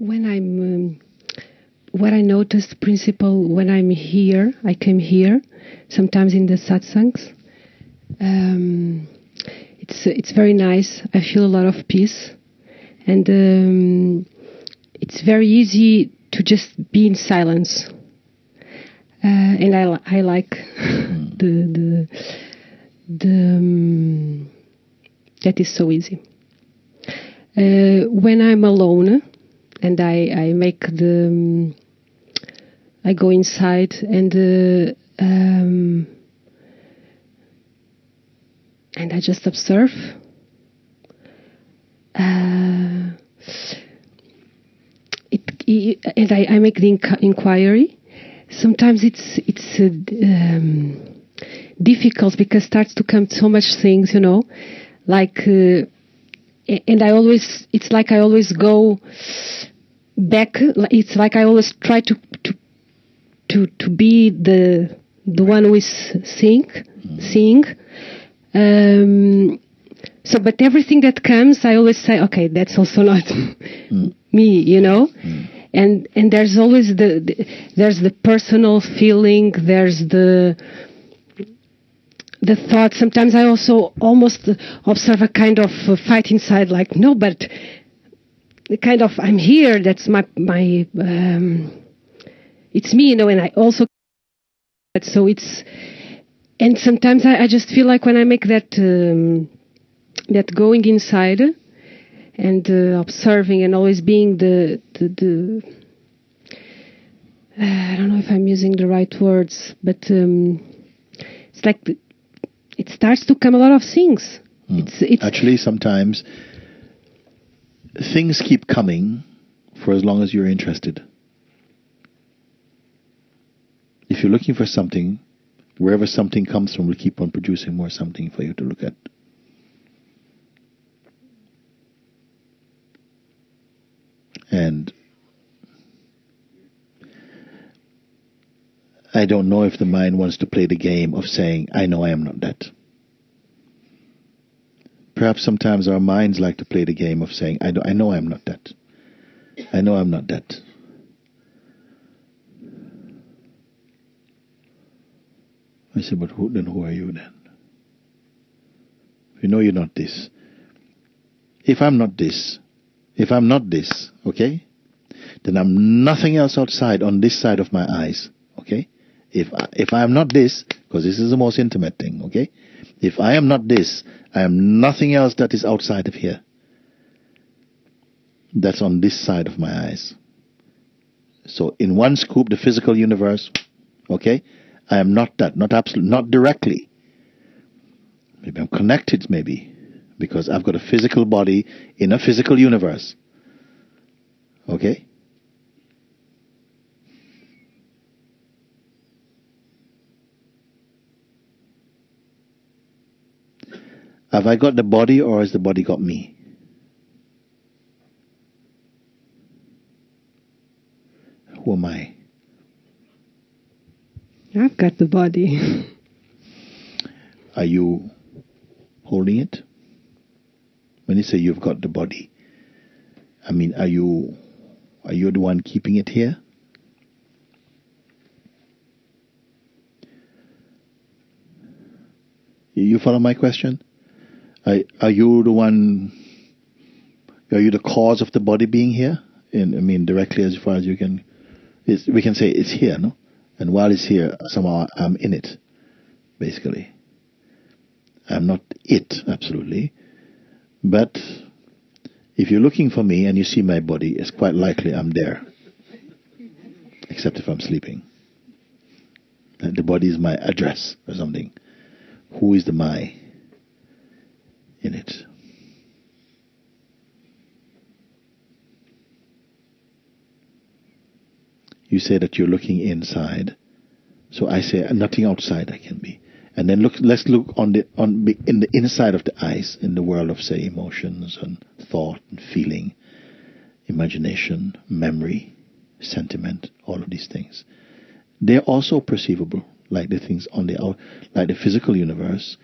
when what I noticed, principle, when I'm here, I came here, sometimes in the satsangs, it's very nice. I feel a lot of peace, and it's very easy to just be in silence, and I like that is so easy. When I'm alone, and I go inside and I just observe. And I make the inquiry. Sometimes it's difficult because starts to come so much things, like, and it's like I always go back. It's like I always try to be the one who is seeing. So, but everything that comes, I always say, okay, that's also not me, And there's always there's the personal feeling, there's the thought. Sometimes I also almost observe a kind of fight inside, like, no, but the kind of, I'm here, that's my it's me, and I also, so it's, and sometimes I just feel like when I make that going inside and observing and always being the I don't know if I'm using the right words, but it's like it starts to come a lot of things. It's actually, sometimes things keep coming for as long as you're interested. If you're looking for something, wherever something comes from will keep on producing more something for you to look at. And I don't know if the mind wants to play the game of saying, I know I am not that. Perhaps sometimes our minds like to play the game of saying, I know I am not that. I know I'm not that. I said, but who are you then? You know you're not this. If I'm not this, okay, then I'm nothing else outside on this side of my eyes, okay? If I am not this, because this is the most intimate thing, okay? If I am not this, I am nothing else that is outside of here. That's on this side of my eyes. So in one scoop, the physical universe, okay, I am not that, not absolutely, not directly. Maybe I'm connected, maybe, because I've got a physical body in a physical universe. Okay? Have I got the body, or has the body got me? Who am I? I've got the body. Are you holding it? When you say you've got the body, I mean, are you the one keeping it here? You follow my question? Are you the one? Are you the cause of the body being here? I mean, directly as far as you can. We can say it's here, no? And while it's here, somehow I'm in it, basically. I'm not it, absolutely. But if you're looking for me and you see my body, it's quite likely I'm there. Except if I'm sleeping. The body is my address or something. Who is the my in it? You say that you're looking inside. So I say nothing outside I can be. And then let's look in the inside of the eyes, in the world of, say, emotions and thought and feeling, imagination, memory, sentiment, all of these things. They're also perceivable, like the things on the out, like the physical universe.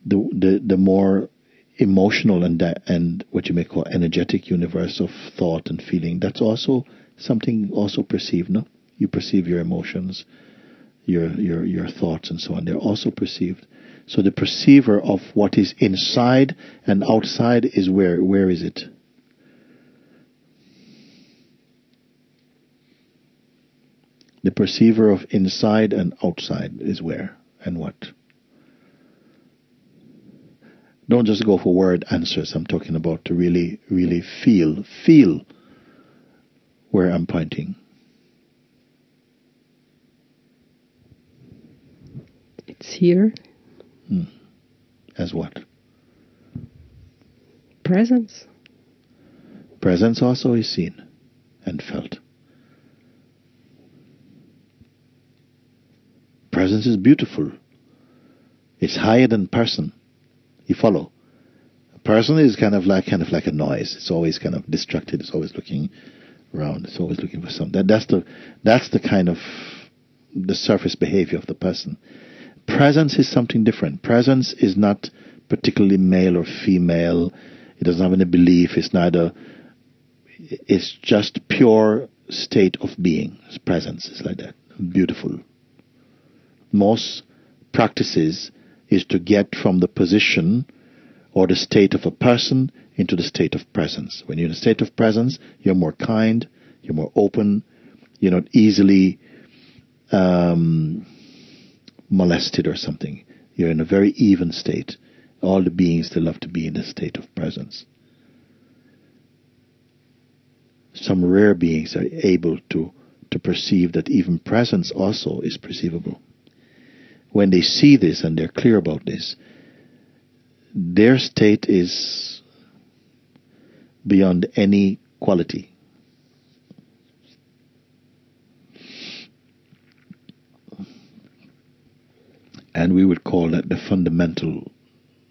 The more emotional and what you may call energetic universe of thought and feeling. That's also something also perceived, no? You perceive your emotions, your thoughts and so on. They're also perceived. So the perceiver of what is inside and outside is where? Where is it? The perceiver of inside and outside is where and what? Don't just go for word answers. I'm talking about to really, really feel where I'm pointing. It's here. As what? Presence. Presence also is seen and felt. Presence is beautiful. It's higher than person. You follow? A person is kind of like a noise. It's always kind of distracted. It's always looking around. It's always looking for something. That's the kind of the surface behavior of the person. Presence is something different. Presence is not particularly male or female. It doesn't have any belief. It's just pure state of being. Presence is like that. Beautiful. Most practices is to get from the position or the state of a person into the state of presence. When you're in a state of presence, you're more kind, you're more open, you're not easily molested or something. You're in a very even state. All the beings, they love to be in a state of presence. Some rare beings are able to perceive that even presence also is perceivable. When they see this and they're clear about this, their state is beyond any quality. And we would call that the fundamental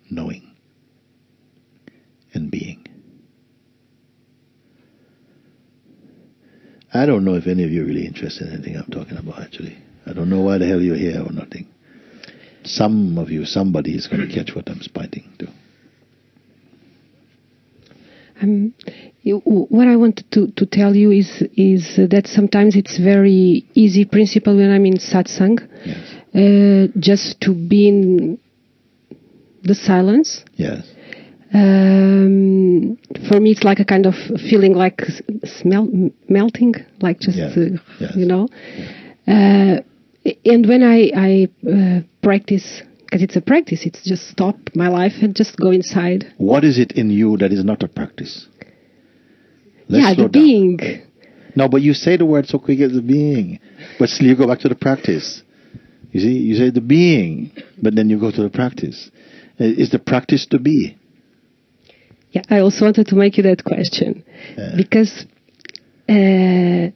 knowing and being. I don't know if any of you are really interested in anything I'm talking about, actually. I don't know why the hell you're here or nothing. Some of you, somebody is going to catch what I'm pointing to. What I wanted to tell you is that sometimes it's very easy principle when I'm in satsang, Yes. just to be in the silence. Yes. For me, it's like a kind of feeling like melting, like just, Yes. Yes. you know. And when I practice, because it's a practice, it's just stop my life and just go inside. What is it in you that is not a practice? Let's slow the down. being. No, but you say the word so quick as the being. But still you go back to the practice. You see, you say the being, but then you go to the practice. Is the practice to be? Yeah, I also wanted to make you that question. Because that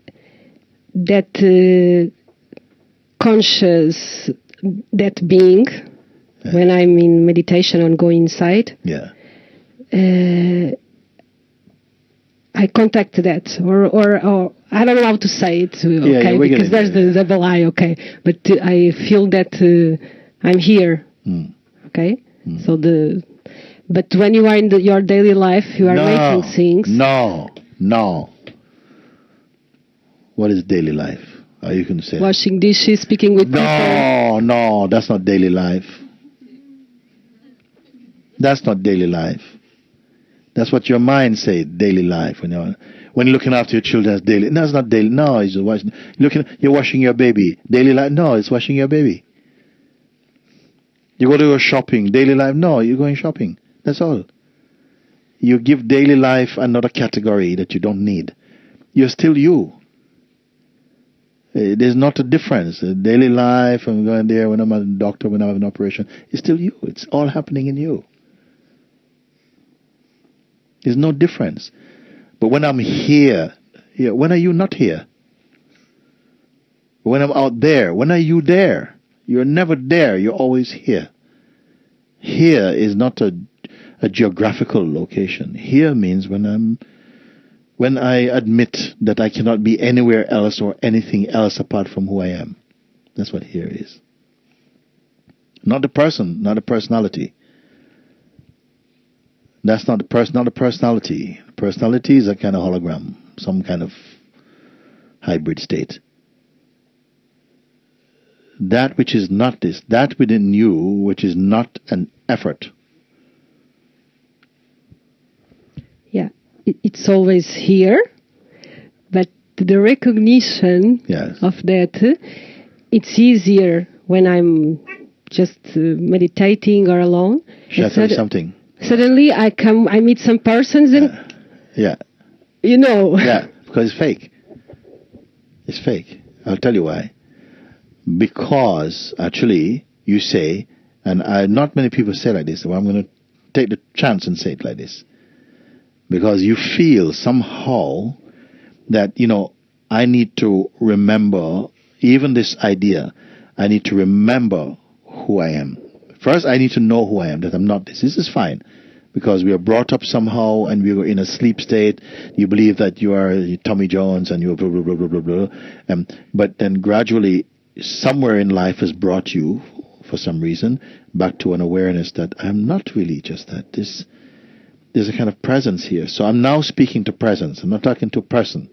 conscious, that being, when I'm in meditation and go inside, I contact that, or I don't know how to say it, okay, because there's the double I, okay, but I feel that I'm here, okay, so but when you are in your daily life, you are making things. No. What is daily life? Are you going to say washing dishes, speaking with people? No, that's not daily life. That's not daily life. That's what your mind says, daily life. When you're looking after your children, it's daily. No, it's not daily. No, it's washing. You're washing your baby. Daily life? No, it's washing your baby. You go to your shopping. Daily life? No, you're going shopping. That's all. You give daily life another category that you don't need. You're still you. There's not a difference. Daily life, I'm going there when I'm a doctor, when I have an operation. It's still you. It's all happening in you. There's no difference. But when I'm here, when are you not here? When I'm out there, when are you there? You're never there. You're always here. Here is not a geographical location. Here means when I admit that I cannot be anywhere else or anything else apart from who I am. That's what here is. Not the person, not a personality. That's not not a personality. Personality is a kind of hologram, some kind of hybrid state. That which is not this, that within you which is not an effort. Yeah, it's always here, but the recognition of that, it's easier when I'm just meditating or alone. Shall I tell you something? Suddenly I meet some persons and... You know. Yeah, because it's fake. It's fake. I'll tell you why. Because, actually, you say, and not many people say like this, so I'm going to take the chance and say it like this. Because you feel somehow that, I need to remember, even this idea, I need to remember who I am. First, I need to know who I am, that I'm not this. This is fine. Because we are brought up somehow and we were in a sleep state. You believe that you are Tommy Jones and you are blah, blah, blah, blah, blah, blah. But then gradually, somewhere in life has brought you, for some reason, back to an awareness that I'm not really just that. There's a kind of presence here. So I'm now speaking to presence. I'm not talking to a person.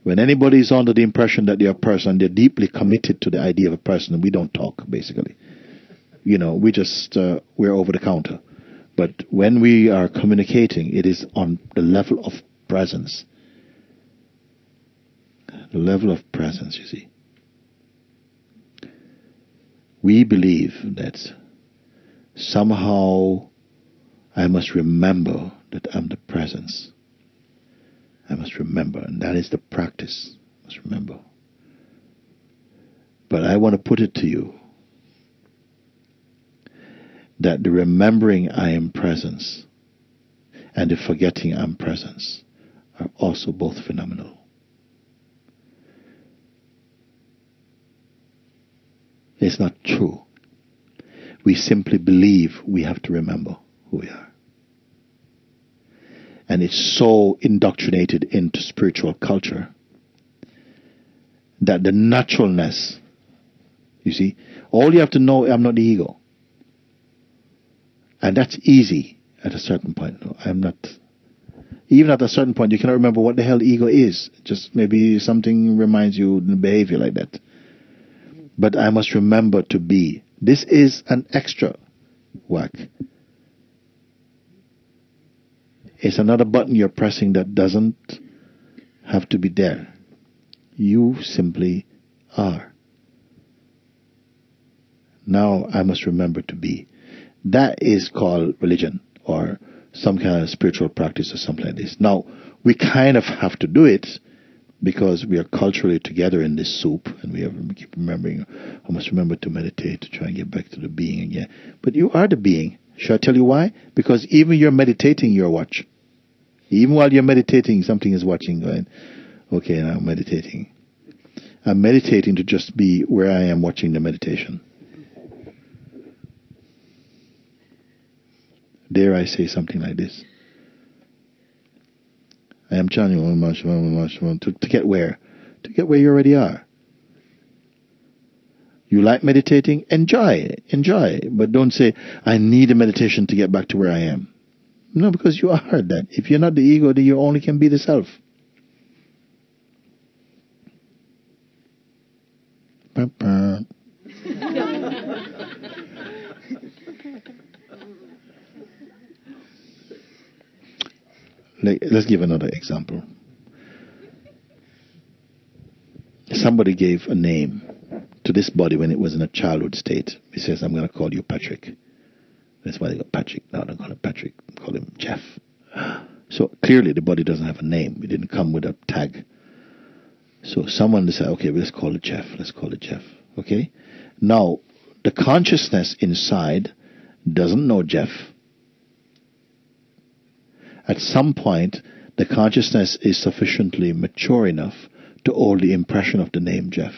When anybody is under the impression that they're a person, they're deeply committed to the idea of a person, and we don't talk, basically. We just, we're over the counter. But when we are communicating, it is on the level of presence. The level of presence, you see. We believe that somehow I must remember that I'm the presence. I must remember, and that is the practice. I must remember. But I want to put it to you that the remembering I am presence and the forgetting I'm presence are also both phenomenal. It's not true. We simply believe we have to remember who we are. And it's so indoctrinated into spiritual culture that the naturalness, you see, all you have to know, I'm not the ego. And that's easy at a certain point. No, I'm not. Even at a certain point, you cannot remember what the hell ego is. Just maybe something reminds you of behavior like that. But I must remember to be. This is an extra whack. It's another button you're pressing that doesn't have to be there. You simply are. Now I must remember to be. That is called religion or some kind of spiritual practice or something like this. Now, we kind of have to do it because we are culturally together in this soup, and we keep remembering, I must remember to meditate, to try and get back to the being again. But you are the being. Shall I tell you why? Because even you're meditating, you're watch. Even while you're meditating, something is watching, going, okay, now I'm meditating. I'm meditating to just be where I am watching the meditation. Dare I say something like this? I am chanting to get where? To get where you already are. You like meditating? Enjoy. But don't say, I need a meditation to get back to where I am. No, because you are that. If you're not the ego, then you only can be the self. Let's give another example. Somebody gave a name to this body when it was in a childhood state. He says, I'm going to call you Patrick. That's why they got Patrick. Now don't call him Patrick. Call him Jeff. So clearly the body doesn't have a name. It didn't come with a tag. So someone decided, okay, let's call it Jeff. Let's call it Jeff. Okay? Now, the consciousness inside doesn't know Jeff. At some point, the consciousness is sufficiently mature enough to hold the impression of the name Jeff.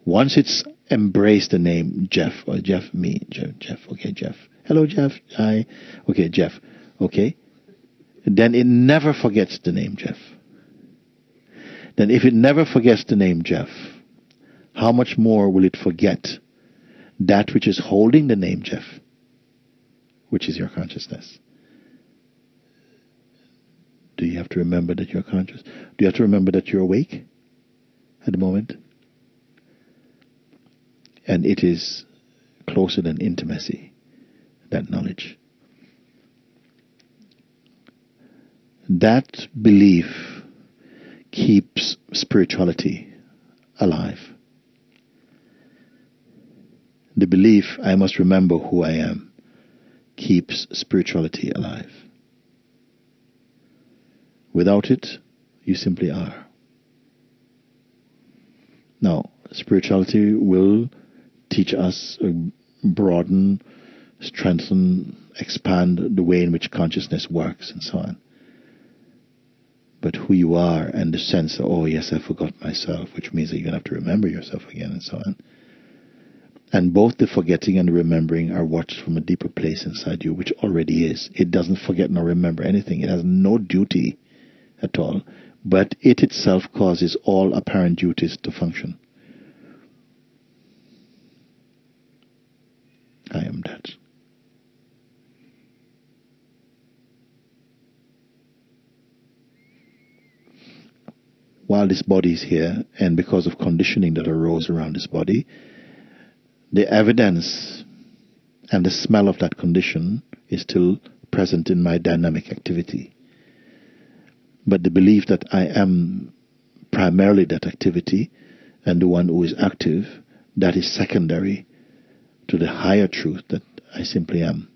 Once it's embraced the name Jeff, or Jeff, okay, Jeff. Hello, Jeff. Hi. Okay, Jeff. Okay. Then it never forgets the name Jeff. Then if it never forgets the name Jeff, how much more will it forget that which is holding the name Jeff? which is your consciousness. Do you have to remember that you're conscious? Do you have to remember that you're awake at the moment? And it is closer than intimacy, that knowledge. That belief keeps spirituality alive. The belief, I must remember who I am, keeps spirituality alive. Without it, you simply are. Now, spirituality will teach us, broaden, strengthen, expand the way in which consciousness works and so on. But who you are and the sense of, oh yes, I forgot myself, which means that you're going to have to remember yourself again and so on. And both the forgetting and the remembering are watched from a deeper place inside you, which already is. It doesn't forget nor remember anything. It has no duty at all. But it itself causes all apparent duties to function. I am that. While this body is here, and because of conditioning that arose around this body, the evidence and the smell of that condition is still present in my dynamic activity. But the belief that I am primarily that activity and the one who is active, that is secondary to the higher truth that I simply am.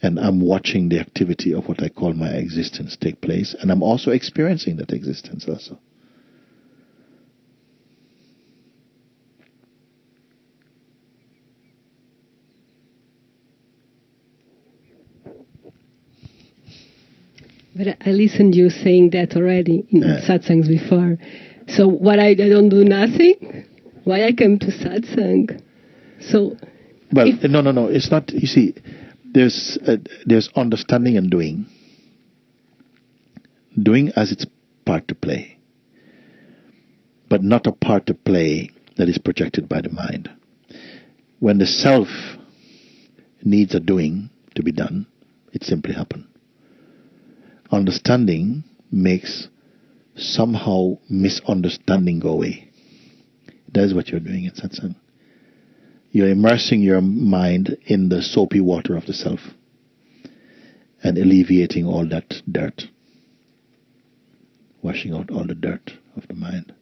And I'm watching the activity of what I call my existence take place, and I'm also experiencing that existence also. But I listened to you saying that already in satsangs before. So what I don't do nothing? Why I come to satsang? So... Well, no. It's not. You see, there's understanding and doing. Doing as its part to play, but not a part to play that is projected by the mind. When the self needs a doing to be done, it simply happens. Understanding makes somehow misunderstanding go away. That is what you're doing in satsang. You're immersing your mind in the soapy water of the self and alleviating all that dirt, washing out all the dirt of the mind,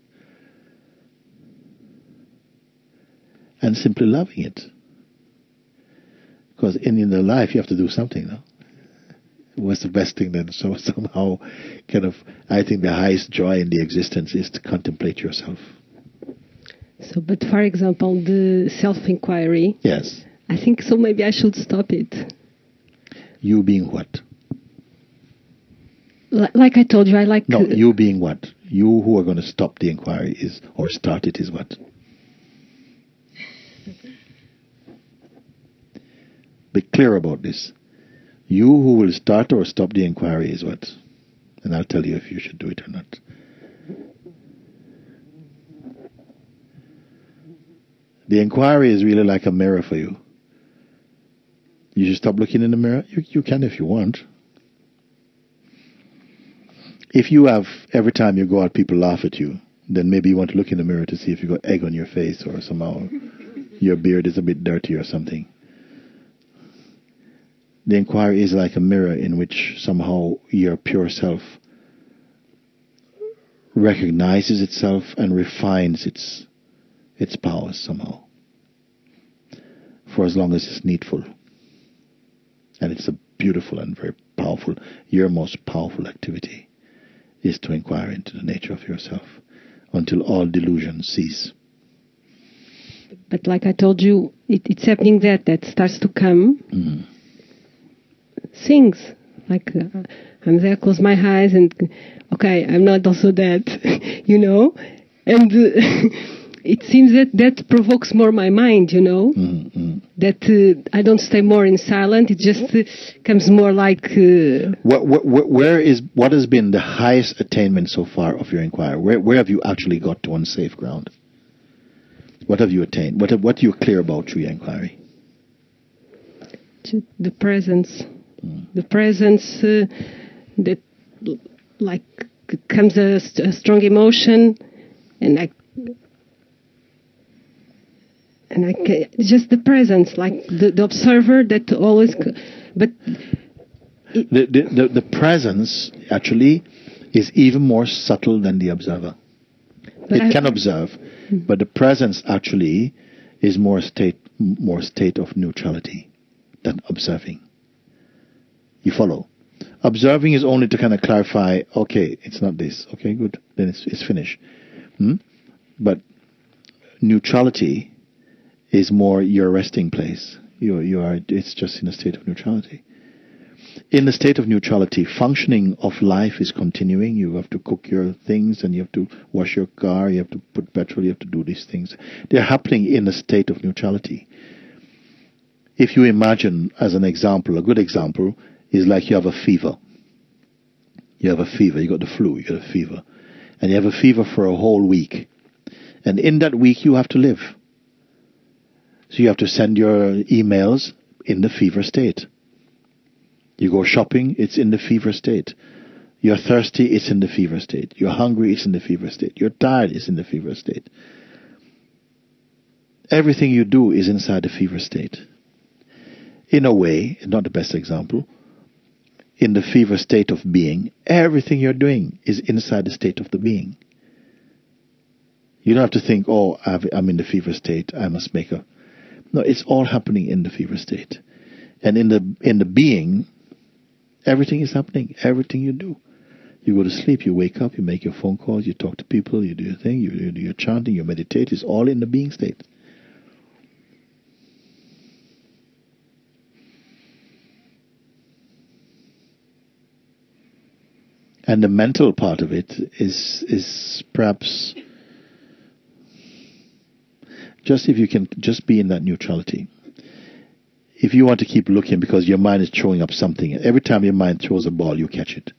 and simply loving it. Because in the life you have to do something, no? What's the best thing then? So somehow, I think the highest joy in the existence is to contemplate yourself. So, but for example, the self-inquiry. Yes. I think so. Maybe I should stop it. You being what? Like I told you, I like. No, you being what? You who are going to stop the inquiry or start it is what? Be clear about this. You who will start or stop the inquiry is what? And I'll tell you if you should do it or not. The inquiry is really like a mirror for you. You should stop looking in the mirror. You can if you want. If you have, every time you go out, people laugh at you, then maybe you want to look in the mirror to see if you got egg on your face or somehow your beard is a bit dirty or something. The inquiry is like a mirror in which somehow your pure self recognizes itself and refines its powers somehow, for as long as it's needful. And it's a beautiful and very powerful, your most powerful activity is to inquire into the nature of yourself until all delusions cease. But like I told you, it's happening that starts to come things. Like I'm there, close my eyes and, okay, I'm not also that, you know? And it seems that provokes more my mind, you know? That I don't stay more in silent, it just comes more like... What has been the highest attainment so far of your inquiry? Where have you actually got to on safe ground? What have you attained? What are you clear about through your inquiry? The presence. The presence that like comes a strong emotion, and just the presence, like the observer that always, but the presence actually is even more subtle than the observer. But it can observe, but the presence actually is more state of neutrality than observing. You follow? Observing is only to kind of clarify, okay, it's not this. Okay, good. Then it's finished. But neutrality is more your resting place. It's just in a state of neutrality. In the state of neutrality, functioning of life is continuing. You have to cook your things, and you have to wash your car, you have to put petrol, you have to do these things. They're happening in a state of neutrality. If you imagine, as an example, a good example is like you have a fever. You have a fever, you got the flu, you got a fever. And you have a fever for a whole week. And in that week you have to live. So you have to send your emails in the fever state. You go shopping, it's in the fever state. You're thirsty, it's in the fever state. You're hungry, it's in the fever state. You're tired, it's in the fever state. Everything you do is inside the fever state. In a way, not the best example, in the fever state of being, everything you're doing is inside the state of the being. You don't have to think, oh, I'm in the fever state, I must make a... No, it's all happening in the fever state. And in the being, everything is happening, everything you do. You go to sleep, you wake up, you make your phone calls, you talk to people, you do your thing, you do your chanting, you meditate, it's all in the being state. And the mental part of it is perhaps just if you can just be in that neutrality. If you want to keep looking because your mind is throwing up something, every time your mind throws a ball, you catch it.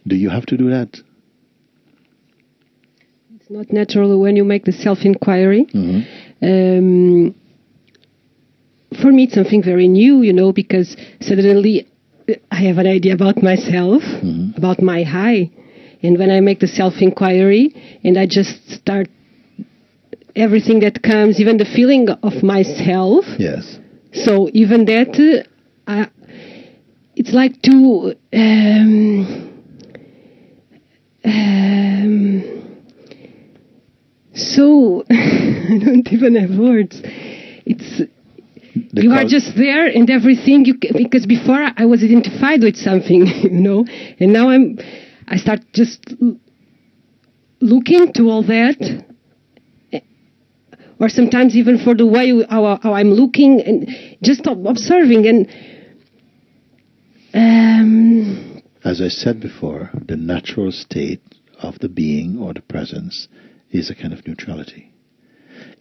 Do you have to do that? It's not natural when you make the self-inquiry. Mm-hmm. For me, it's something very new, because suddenly I have an idea about myself, mm-hmm. about my I. And when I make the self-inquiry and I just start everything that comes, even the feeling of myself. Yes. So even that, it's like to... so I don't even have words. It's you are just there and everything. Because before I was identified with something, and now I start just looking to all that, or sometimes even for the way how I'm looking and just observing and. As I said before, the natural state of the being or the presence is a kind of neutrality.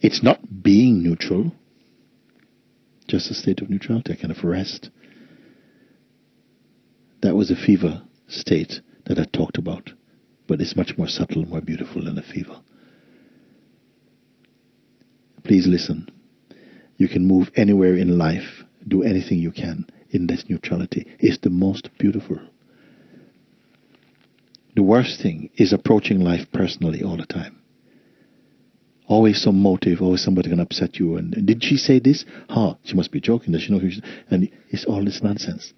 It's not being neutral, just a state of neutrality, a kind of rest. That was a fever state that I talked about, but it's much more subtle, more beautiful than a fever. Please listen. You can move anywhere in life, do anything you can in this neutrality. It's the most beautiful. The worst thing is approaching life personally all the time. Always some motive, always somebody going to upset you. And did she say this? She must be joking. Does she know who she is? And it's all this nonsense.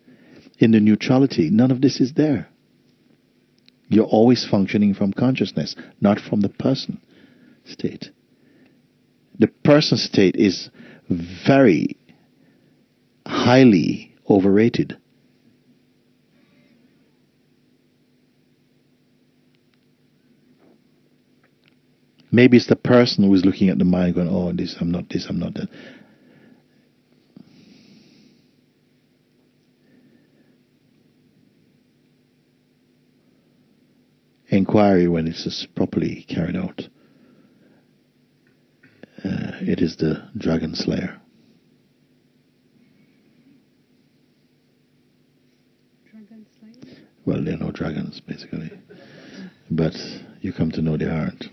In the neutrality, none of this is there. You're always functioning from consciousness, not from the person state. The person state is very highly overrated. Maybe it's the person who is looking at the mind going, oh, this, I'm not that. Inquiry, when it's just properly carried out, it is the dragon slayer. Dragon slayer? Well, they're no dragons, basically. But you come to know they aren't.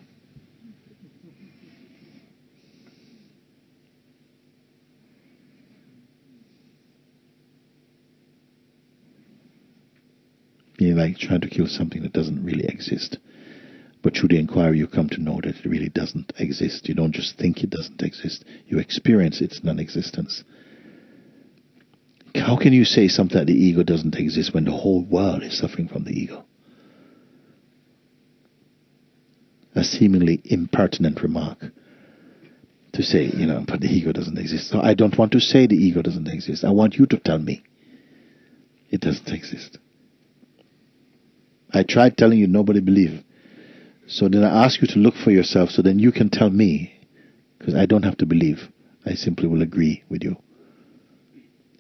You're like trying to kill something that doesn't really exist. But through the inquiry, you come to know that it really doesn't exist. You don't just think it doesn't exist. You experience its non-existence. How can you say something like the ego doesn't exist when the whole world is suffering from the ego? A seemingly impertinent remark to say, but the ego doesn't exist. So I don't want to say the ego doesn't exist. I want you to tell me it doesn't exist. I tried telling you, nobody believed. So then I ask you to look for yourself so then you can tell me, because I don't have to believe. I simply will agree with you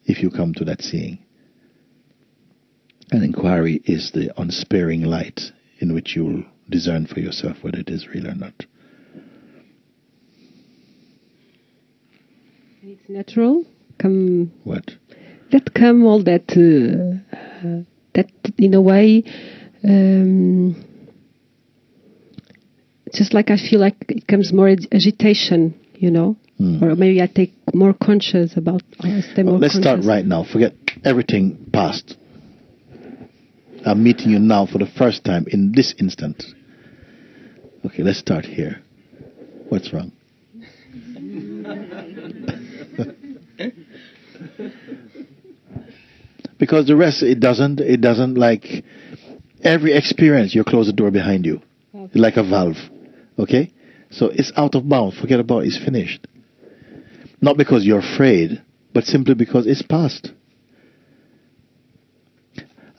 if you come to that seeing. An inquiry is the unsparing light in which you will discern for yourself whether it is real or not. It's natural. What? That come all that that in a way. Just like I feel like it comes more agitation, or maybe I take more conscious about. Let's start right now. Forget everything past. I'm meeting you now for the first time in this instant. Okay, let's start here. What's wrong? Because the rest, it doesn't like every experience, you close the door behind you. Okay. Like a valve. Okay? So it's out of bounds. Forget about it. It's finished. Not because you're afraid, but simply because it's past.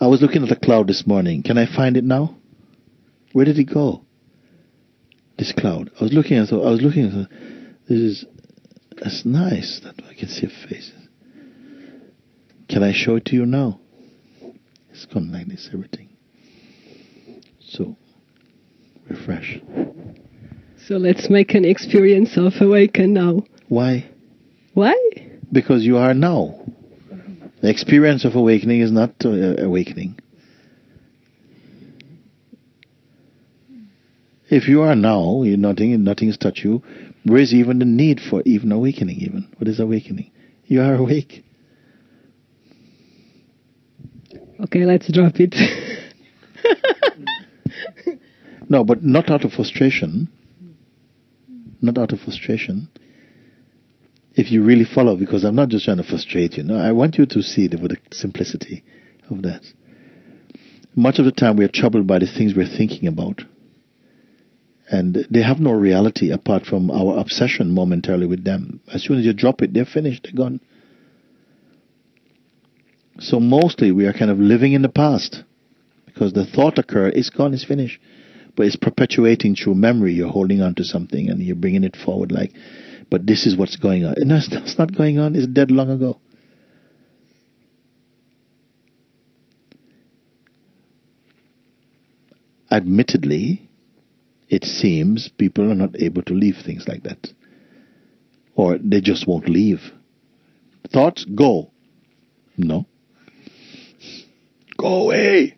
I was looking at a cloud this morning. Can I find it now? Where did it go? This cloud. I was looking at that's nice. That I can see a face. Can I show it to you now? It's gone like this, everything. So, refresh. So let's make an experience of awaken now. Why? Why? Because you are now. The experience of awakening is not awakening. If you are now, nothing has touched you, where is even the need for even awakening even? What is awakening? You are awake. Okay, let's drop it. No, but not out of frustration. Not out of frustration. If you really follow, because I'm not just trying to frustrate you. No, I want you to see the simplicity of that. Much of the time we are troubled by the things we're thinking about. And they have no reality apart from our obsession momentarily with them. As soon as you drop it, they're finished, they're gone. So mostly we are kind of living in the past. Because the thought occurred, it's gone, it's finished. But it's perpetuating through memory. You're holding on to something and you're bringing it forward like, but this is what's going on. No, it's not going on. It's dead long ago. Admittedly, it seems people are not able to leave things like that. Or they just won't leave. Thoughts, go. No. Go away.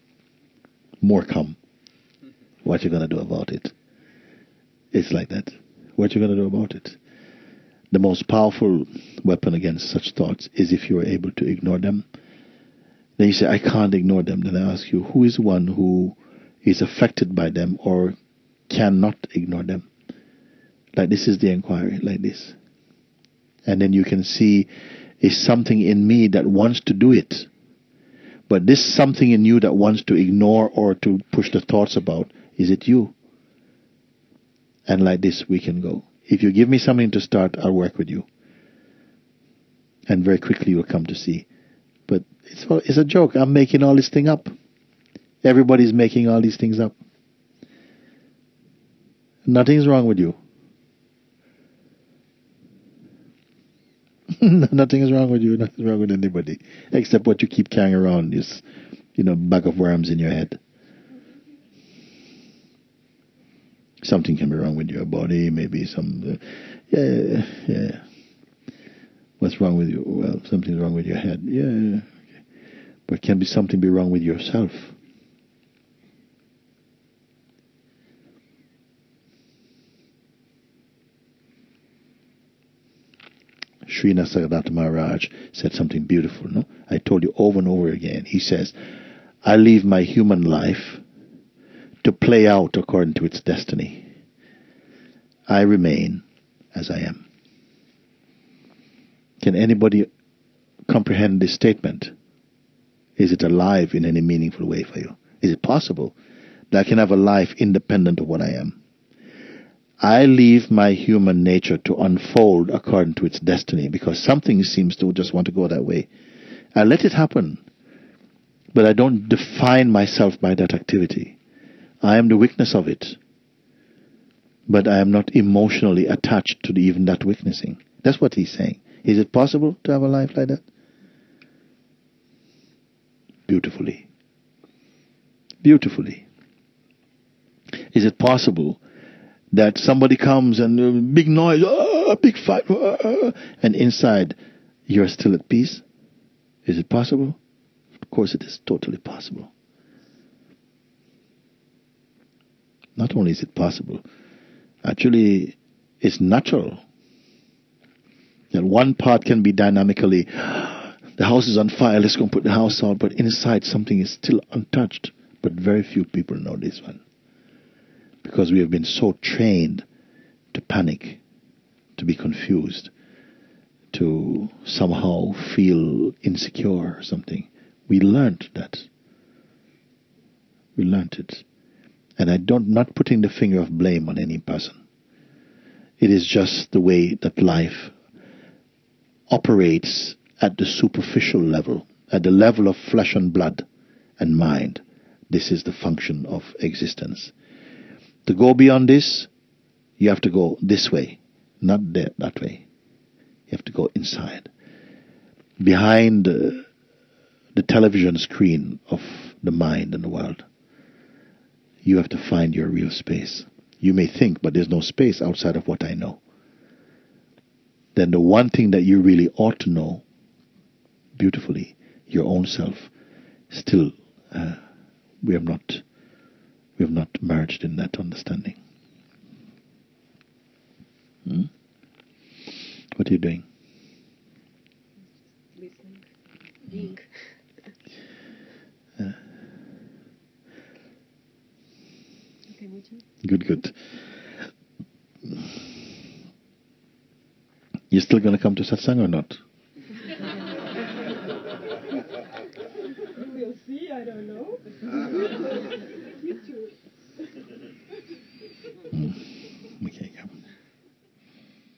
More come. What you going to do about it? It's like that. What you going to do about it? The most powerful weapon against such thoughts is if you are able to ignore them. Then you say, I can't ignore them. Then I ask you, who is one who is affected by them or cannot ignore them? Like this is the inquiry, like this. And then you can see, is something in me that wants to do it. But this something in you that wants to ignore or to push the thoughts about, is it you? And like this we can go. If you give me something to start, I'll work with you. And very quickly you'll come to see. But it's a joke. I'm making all this thing up. Everybody's making all these things up. Nothing's wrong with you. Nothing is wrong with you. Nothing's wrong with anybody. Except what you keep carrying around, this, bag of worms in your head. Something can be wrong with your body, maybe some... yeah. What's wrong with you? Well, something's wrong with your head. Yeah. Okay. But can be something be wrong with yourself? Sri Nisargadatta Maharaj said something beautiful, no? I told you over and over again. He says, I leave my human life to play out according to its destiny. I remain as I am. Can anybody comprehend this statement? Is it alive in any meaningful way for you? Is it possible that I can have a life independent of what I am? I leave my human nature to unfold according to its destiny because something seems to just want to go that way. I let it happen, but I don't define myself by that activity. I am the witness of it, but I am not emotionally attached to even that witnessing. That's what he's saying. Is it possible to have a life like that? Beautifully. Beautifully. Is it possible that somebody comes and big noise, big fight, and inside you're still at peace? Is it possible? Of course it is totally possible. Not only is it possible, actually it's natural. That one part can be dynamically, the house is on fire, let's go and put the house out, but inside something is still untouched. But very few people know this one. Because we have been so trained to panic, to be confused, to somehow feel insecure or something. We learned that. We learned it. And not putting the finger of blame on any person. It is just the way that life operates at the superficial level, at the level of flesh and blood and mind. This is the function of existence. To go beyond this, you have to go this way, not that way. You have to go inside. Behind the television screen of the mind and the world, you have to find your real space. You may think, but there's no space outside of what I know. Then the one thing that you really ought to know beautifully, your own self, still we have not merged in that understanding. What are you doing? Listening. Being. Okay, Mooji. Good. You still going to come to satsang or not?